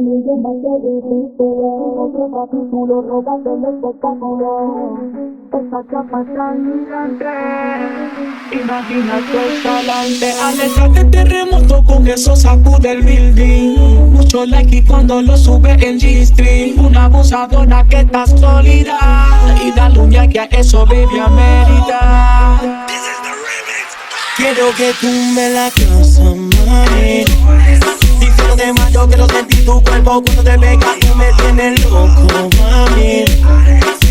conmigo más que difícil. Otro capítulo robando el espectáculo. Esa chapa está gigante. Imagínate el talante. Alerta de terremoto, con eso sacude el building. Mucho like y cuando lo sube en G-String. Una abusadora que está sólida. Y dale un que a eso baby amerita. Quiero que tumbe la casa, mami. Diciendo de más, yo quiero sentir tu cuerpo cuando te pegas, tú me tienes loco, mami.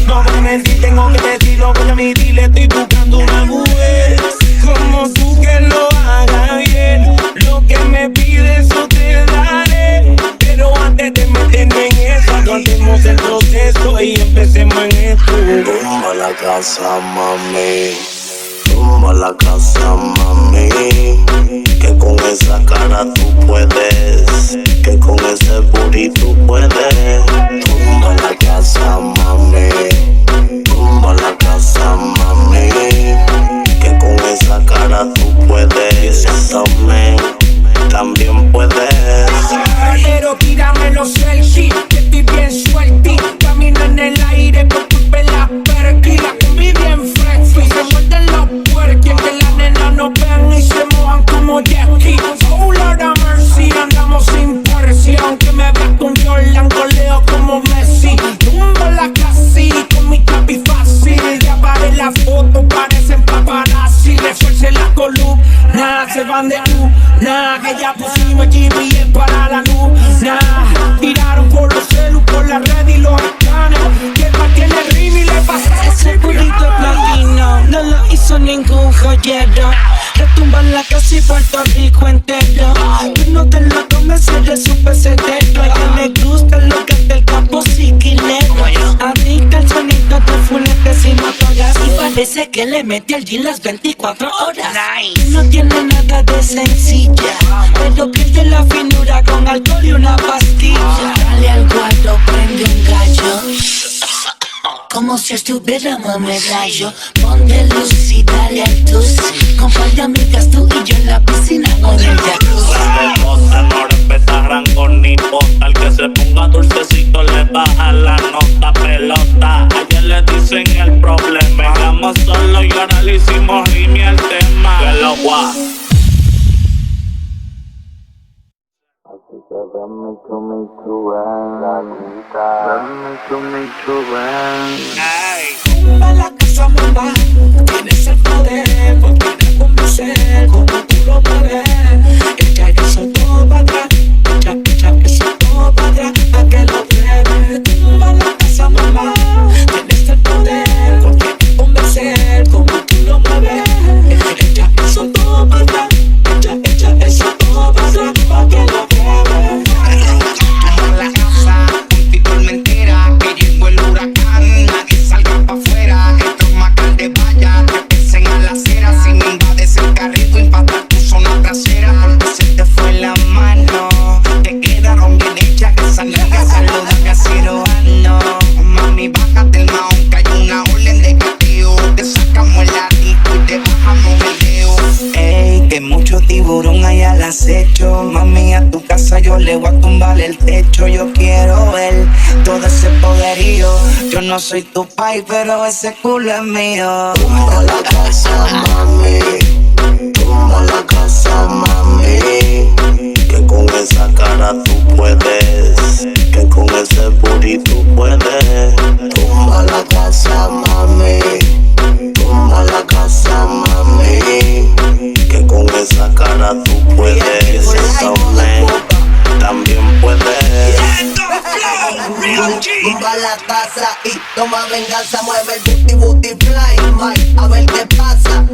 No voy a mentir, tengo que decirlo, voy a admitir, estoy buscando una mujer como tú que lo haga bien. Lo que me pides yo te daré, pero antes de meterme en eso, aguantemos el proceso y empecemos en esto. Tumba la casa, mami. Tumba la casa, mami. Que con esa cara tú puedes, que con ese booty tú puedes. Tumba la casa, mami. Tumba la casa, mami. Que con esa cara tú puedes. También puedes. Pero tírame los selfies, que estoy bien suelti. Camino en el aire por tu pela perky. La comí bien fresca y se muerden los puerquis. Que las nenas nos vean y se mojan como Jackie. Oh Lord of mercy, andamos sin Percy. Aunque me veas con Jordan, goleo como Messi. Tumbo la casi con mi capi fácil. Ya paré la foto, parecen paparazzi. Refuerce la columna, se van de una. Que ya pusimos GPS para la luna. Tiraron por los celus, por la red y los escanes. Que el más tiene rim y le pasa ese culito platino, no lo hizo ningún joyero. Retumba en la casa y Puerto Rico entero. Tú no te lo comes, eres un pesetero. A ella me gusta lo que es del campo siquilero. Adicta al sonido de fuletes y motoras. Y parece que le mete al gym las 24 horas. No tiene nada de sencilla, pero pierde la finura con alcohol y una pastilla. Dale al guardo, prende un gallo, como si estuviéramos en el rayo. Ponte luz y dale al tus. Con par de amigas tú y yo en la piscina con el jacuzzi. No respeta rango ni bota. Al que se ponga dulcecito le baja la nota. Pelota, ayer le dicen el problema. Llegamos solo y ahora le hicimos rime al tema. Que lo guau. Así que ven me Tumba la casa, mamá. Tienes el poder, porque te convencer como tú lo mueves. Ella ya soltó para atrás, ella soltó para atrás, pa' que lo pruebe. Tumba la casa, mamá. Tienes el poder, porque te convencer como tú lo mueves. Ella ya soltó para atrás, ella soltó para atrás, pa' que lo pruebe. Tumba la casa, contigo es mentira, que llegó el huracán, nadie salga pa' afuera. Estos macas de valla, te pesen a la acera. Si me invades el carrito, impacta tu zona trasera. Porque se te fue la mano, te quedaron bien hechas esas nalgas. Salúdame a cirujano, mami, bájate el maón, que hay una orden de cateo. Te sacamos el latico y te bajamos el dedo. Ey, que mucho tiburón hay al acecho. Mami, a tu casa yo le voy a tumbar el techo. Yo quiero ver todo ese poderío. Yo no soy tu pai, pero ese culo es mío. Tumba la casa, mami. Tumba la casa, mami. Que con esa cara tú puedes, que con ese booty tú puedes. Tumba la casa, mami. Tumba la casa, mami. Que con esa cara tú puedes. También puedes. Tumba la casa y toma venganza. Mueve el booty fly, Mike, a ver qué pasa.